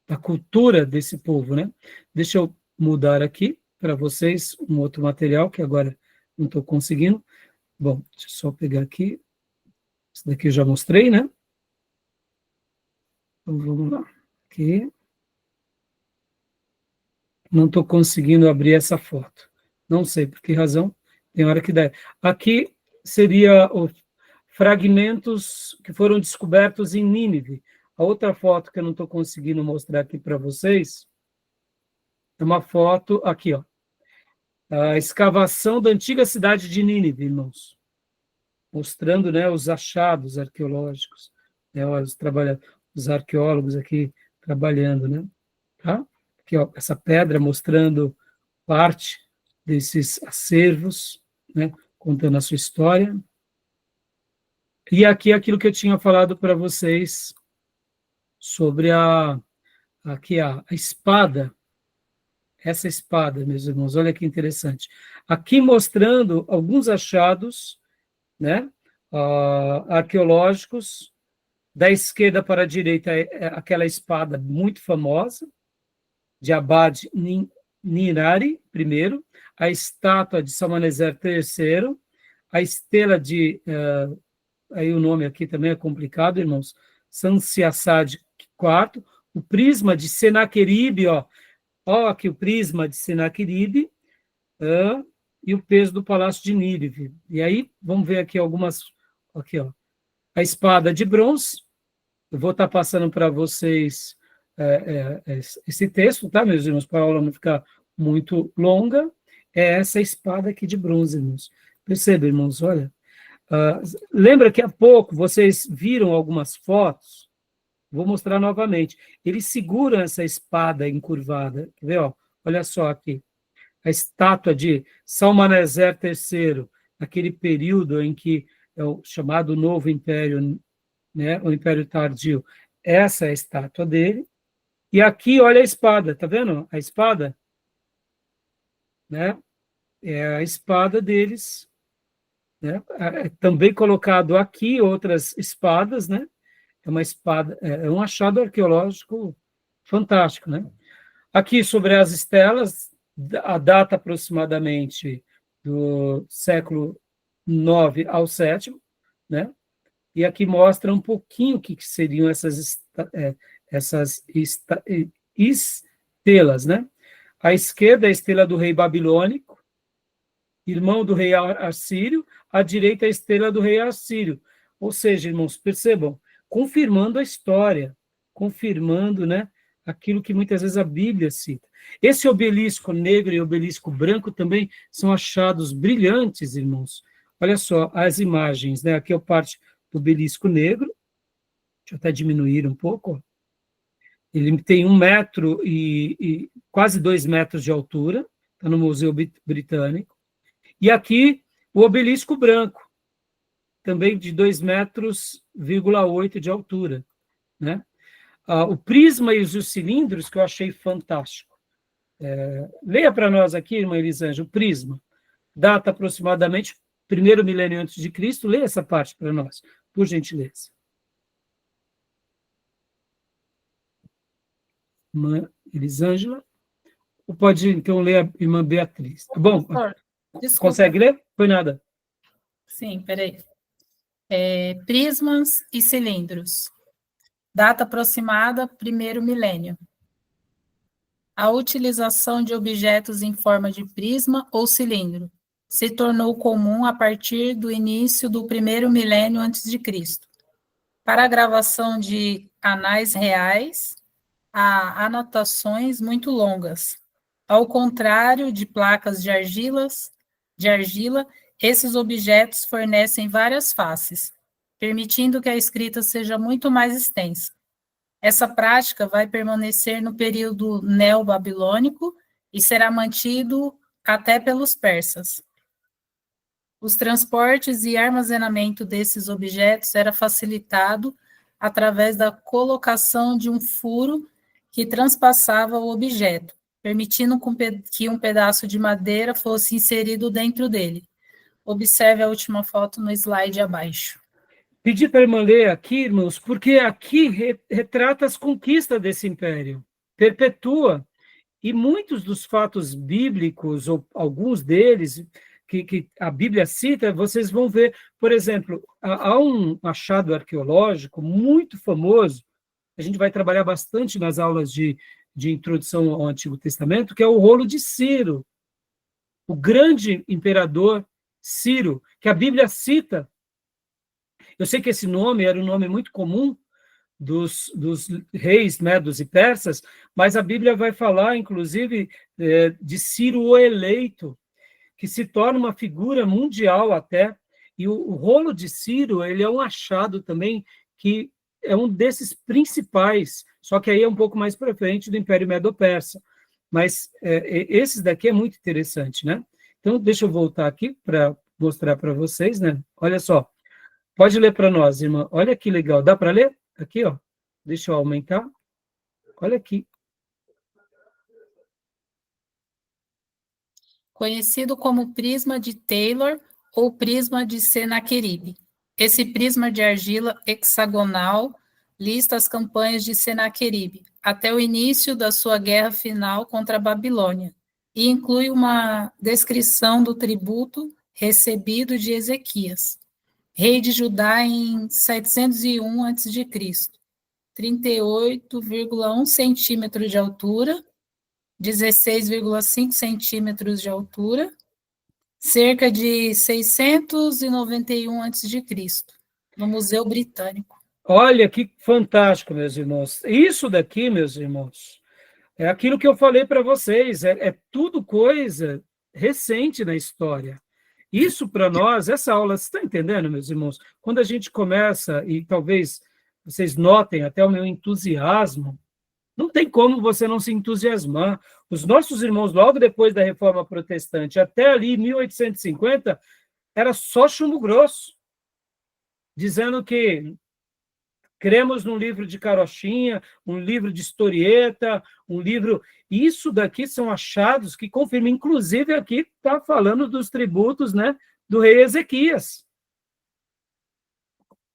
da cultura desse povo. Né? Deixa eu mudar aqui para vocês um outro material, que agora não estou conseguindo. Bom, deixa eu só pegar aqui. Esse daqui eu já mostrei, né? Então, vamos lá. Aqui. Não estou conseguindo abrir essa foto. Não sei por que razão. Tem hora que dá. Aqui seria os fragmentos que foram descobertos em Nínive. A outra foto que eu não estou conseguindo mostrar aqui para vocês é uma foto aqui, ó. A escavação da antiga cidade de Nínive, irmãos. Mostrando, né, os achados arqueológicos. Né, os arqueólogos aqui trabalhando, né? Tá? Aqui, ó, essa pedra mostrando parte desses acervos, né, contando a sua história. E aqui aquilo que eu tinha falado para vocês sobre aqui a espada. Essa espada, meus irmãos, olha que interessante. Aqui mostrando alguns achados, né, arqueológicos. Da esquerda para a direita é aquela espada muito famosa, de Abad Nirari, primeiro, a estátua de Salmaneser III, a estela de, aí o nome aqui também é complicado, irmãos, Sanciassad IV, o prisma de Senaqueribe, ó aqui o prisma de Senaqueribe, e o peso do Palácio de Nínive. E aí, vamos ver aqui algumas, aqui, ó, a espada de bronze, eu vou estar passando para vocês esse texto, tá, meus irmãos, para a aula não ficar muito longa, é essa espada aqui de bronze, irmãos. Perceba, irmãos, olha. Lembra que há pouco vocês viram algumas fotos? Vou mostrar novamente. Eles seguram essa espada encurvada. Quer ver, ó? Olha só aqui. A estátua de Salmaneser III, naquele período em que é o chamado Novo Império, né, o Império Tardio. Essa é a estátua dele. E aqui, olha a espada, tá vendo? A espada, né? É a espada deles, né? Também colocado aqui outras espadas, né? É uma espada, é um achado arqueológico fantástico, né? Aqui sobre as estelas, a data aproximadamente do século IX ao VII, né? E aqui mostra um pouquinho o que seriam essas estelas, né? À esquerda, a estrela do rei babilônico, irmão do rei assírio, à direita, a estrela do rei assírio. Ou seja, irmãos, percebam, confirmando a história, confirmando, né, aquilo que muitas vezes a Bíblia cita. Esse obelisco negro e obelisco branco também são achados brilhantes, irmãos. Olha só as imagens, né? Aqui é a parte do obelisco negro, deixa eu até diminuir um pouco. Ele tem 1 metro e quase 2 metros de altura, está no Museu Britânico. E aqui o obelisco branco, também de 2,8 metros de altura, né? O prisma e os cilindros, que eu achei fantástico. Leia para nós aqui, irmã Elisângela, o prisma. Data aproximadamente 1º milênio antes de Cristo. Leia essa parte para nós, por gentileza. Irmã Elisângela. Ou pode, então, ler a irmã Beatriz. Tá bom? Desculpa. Consegue ler? Foi nada. Sim, peraí. Prismas e cilindros. Data aproximada, 1º milênio. A utilização de objetos em forma de prisma ou cilindro se tornou comum a partir do início do 1º milênio antes de Cristo. Para a gravação de anais reais, há anotações muito longas. Ao contrário de placas de argila, esses objetos fornecem várias faces, permitindo que a escrita seja muito mais extensa. Essa prática vai permanecer no período neobabilônico e será mantido até pelos persas. Os transportes e armazenamento desses objetos era facilitado através da colocação de um furo que transpassava o objeto, permitindo que um pedaço de madeira fosse inserido dentro dele. Observe a última foto no slide abaixo. Pedi para a irmã ler aqui, irmãos, porque aqui retrata as conquistas desse império, perpetua. E muitos dos fatos bíblicos, ou alguns deles, que a Bíblia cita, vocês vão ver, por exemplo, há um achado arqueológico muito famoso, a gente vai trabalhar bastante nas aulas de introdução ao Antigo Testamento, que é o rolo de Ciro, o grande imperador Ciro, que a Bíblia cita. Eu sei que esse nome era um nome muito comum dos reis medos e persas, mas a Bíblia vai falar, inclusive, de Ciro o Eleito, que se torna uma figura mundial até, e o rolo de Ciro, ele é um achado também, que é um desses principais, só que aí é um pouco mais para frente do Império Medo-Persa, mas esses daqui é muito interessante, né? Então, deixa eu voltar aqui para mostrar para vocês, né? Olha só, pode ler para nós, irmã, olha que legal, dá para ler? Aqui, ó, deixa eu aumentar, olha aqui. Conhecido como prisma de Taylor ou prisma de Senaqueribe. Esse prisma de argila hexagonal lista as campanhas de Senaqueribe até o início da sua guerra final contra a Babilônia e inclui uma descrição do tributo recebido de Ezequias, rei de Judá em 701 a.C., 38,1 centímetros de altura, 16,5 centímetros de altura, cerca de 691 a.C., no Museu Britânico. Olha que fantástico, meus irmãos. Isso daqui, meus irmãos, é aquilo que eu falei para vocês, é tudo coisa recente na história. Isso para nós, essa aula, vocês estão entendendo, meus irmãos? Quando a gente começa, e talvez vocês notem até o meu entusiasmo, não tem como você não se entusiasmar. Os nossos irmãos, logo depois da Reforma Protestante, até ali, 1850, era só chumbo grosso, dizendo que cremos num livro de carochinha, um livro de historieta, um livro... Isso daqui são achados que confirmam, inclusive aqui está falando dos tributos, né, do rei Ezequias.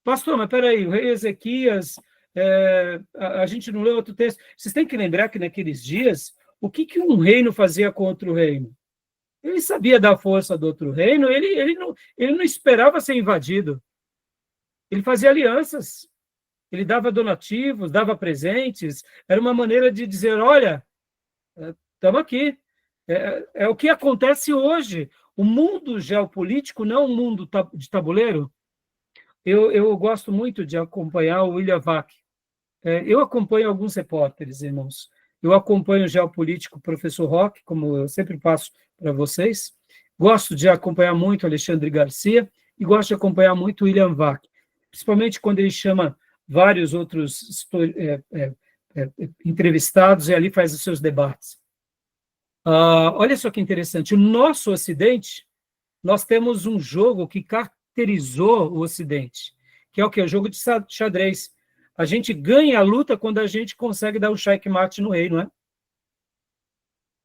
Pastor, mas peraí, o rei Ezequias... a gente não leu outro texto. Vocês têm que lembrar que naqueles dias, o que um reino fazia contra o reino? Ele sabia da força do outro reino, ele não esperava ser invadido. Ele fazia alianças, ele dava donativos, dava presentes, era uma maneira de dizer, olha, estamos aqui. É o que acontece hoje. O mundo geopolítico não é um mundo de tabuleiro. Eu gosto muito de acompanhar o William Vac. Eu acompanho alguns repórteres, irmãos. Eu acompanho o geopolítico professor Roque, como eu sempre passo para vocês. Gosto de acompanhar muito Alexandre Garcia e gosto de acompanhar muito o William Vac, principalmente quando ele chama vários outros entrevistados e ali faz os seus debates. Olha só que interessante. O nosso Ocidente, nós temos um jogo que caracterizou o Ocidente, que é o quê? O jogo de xadrez. A gente ganha a luta quando a gente consegue dar o checkmate no rei, não é?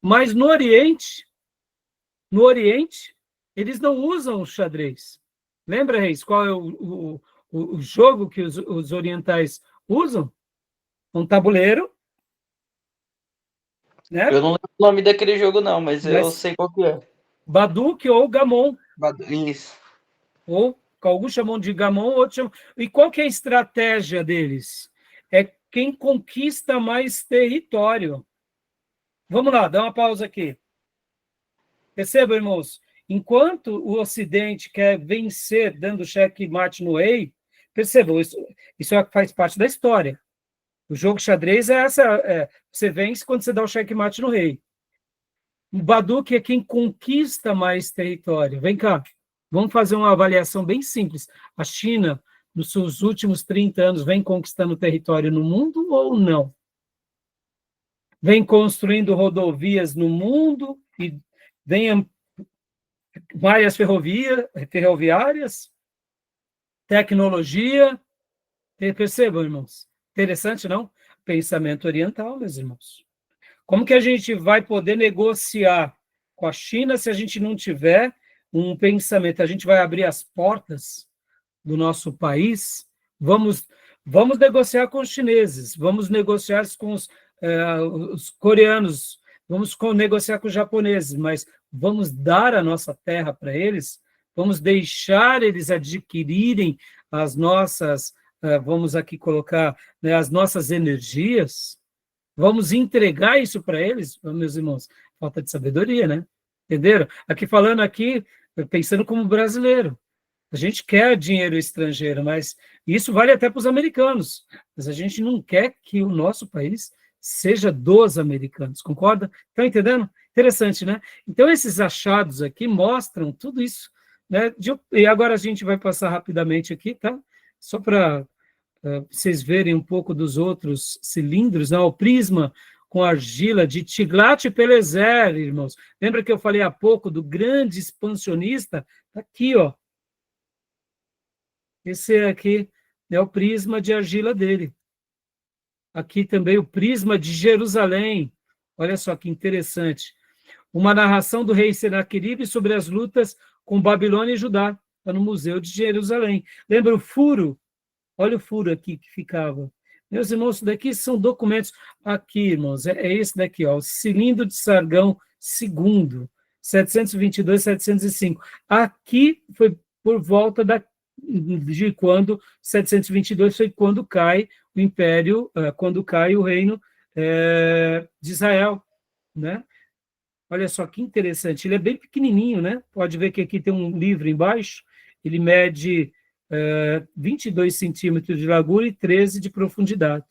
Mas no Oriente, eles não usam o xadrez. Lembra, Reis, qual é o jogo que os orientais usam? Um tabuleiro, né? Eu não lembro o nome daquele jogo, não, mas eu sei qual que é. Baduk ou Gamon. Isso. Ou alguns chamam de Gamon, outros chamam... E qual que é a estratégia deles? É quem conquista mais território. Vamos lá, dá uma pausa aqui. Percebam, irmãos, enquanto o Ocidente quer vencer dando checkmate no rei, percebam, isso faz parte da história. O jogo xadrez você vence quando você dá o checkmate no rei. O Baduk é quem conquista mais território. Vem cá, vamos fazer uma avaliação bem simples. A China, nos seus últimos 30 anos, vem conquistando território no mundo ou não? Vem construindo rodovias no mundo e vem malhas ferroviárias, tecnologia. Percebam, irmãos? Interessante, não? Pensamento oriental, meus irmãos. Como que a gente vai poder negociar com a China se a gente não tiver um pensamento? A gente vai abrir as portas do nosso país? Vamos negociar com os chineses, vamos negociar com os coreanos, vamos negociar com os japoneses, mas vamos dar a nossa terra para eles? Vamos deixar eles adquirirem as nossas, vamos aqui colocar, né, as nossas energias? Vamos entregar isso para eles, meus irmãos? Falta de sabedoria, né? Entenderam? Pensando como brasileiro. A gente quer dinheiro estrangeiro, mas isso vale até para os americanos. Mas a gente não quer que o nosso país seja dos americanos, concorda? Estão entendendo? Interessante, né? Então, esses achados aqui mostram tudo isso, né? E agora a gente vai passar rapidamente aqui, tá? Só para vocês verem um pouco dos outros cilindros, né? O prisma com argila de Tiglat-Pileser, irmãos. Lembra que eu falei há pouco do grande expansionista? Está aqui, ó. Esse aqui é o prisma de argila dele. Aqui também o prisma de Jerusalém. Olha só que interessante. Uma narração do rei Senaqueribe sobre as lutas com Babilônia e Judá. Está no Museu de Jerusalém. Lembra o furo? Olha o furo aqui que ficava. Meus irmãos, isso daqui são documentos. Aqui, irmãos, é esse daqui, ó, o cilindro de Sargão II, 722, 705. Aqui foi por volta de quando 722 foi quando cai o império, quando cai o reino de Israel, né? Olha só que interessante, ele é bem pequenininho, né? Pode ver que aqui tem um livro embaixo, ele mede 22 centímetros de largura e 13 de profundidade,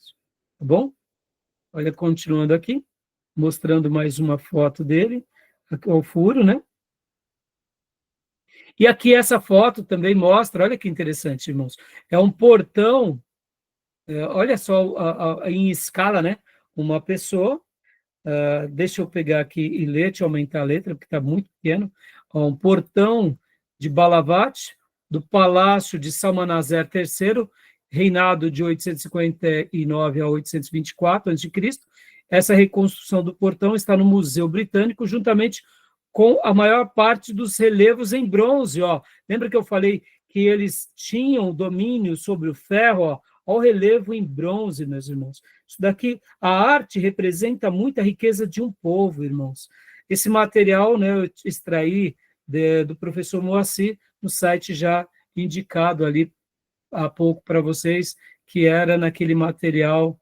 tá bom? Olha, continuando aqui, mostrando mais uma foto dele, aqui, o furo, né? E aqui essa foto também mostra, olha que interessante, irmãos, é um portão, olha só, em escala, né? Uma pessoa, deixa eu pegar aqui e ler, deixa eu aumentar a letra, porque está muito pequeno, um portão de Balavat, do Palácio de Salmanaser III, reinado de 859 a 824 a.C. Essa reconstrução do portão está no Museu Britânico, juntamente com a maior parte dos relevos em bronze. Ó. Lembra que eu falei que eles tinham domínio sobre o ferro? Ó, o relevo em bronze, meus irmãos. Isso daqui, a arte representa muita riqueza de um povo, irmãos. Esse material, né, eu extraí do professor Moacir, no site já indicado ali há pouco para vocês, que era naquele material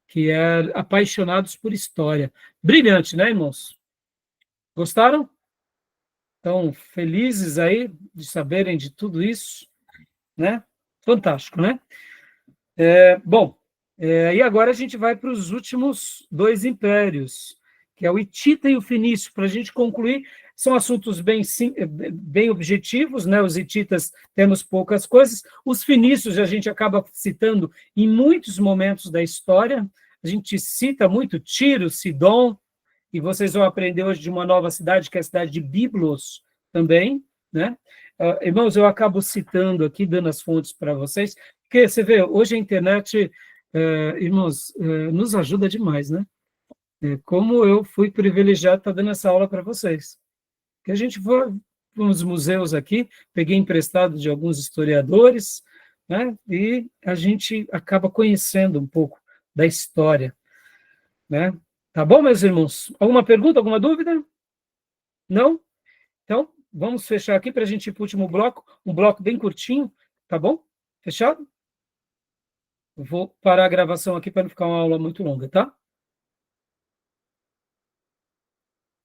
que é Apaixonados por História. Brilhante, né, irmãos? Gostaram? Estão felizes aí de saberem de tudo isso, né? Fantástico, né? Bom, e agora a gente vai para os últimos dois impérios, que é o Hitita e o Fenício. Para a gente concluir, são assuntos bem objetivos, né? Os hititas temos poucas coisas, os fenícios a gente acaba citando em muitos momentos da história, a gente cita muito Tiro, Sidom, e vocês vão aprender hoje de uma nova cidade, que é a cidade de Biblos também, né? irmãos, eu acabo citando aqui, dando as fontes para vocês, porque você vê, hoje a internet, irmãos, nos ajuda demais, né? Como eu fui privilegiado estar dando essa aula para vocês. Que a gente foi nos museus aqui, peguei emprestado de alguns historiadores, né? E a gente acaba conhecendo um pouco da história, né? Tá bom, meus irmãos? Alguma pergunta, alguma dúvida? Não? Então, vamos fechar aqui para a gente ir para o último bloco, um bloco bem curtinho, tá bom? Fechado? Vou parar a gravação aqui para não ficar uma aula muito longa, tá?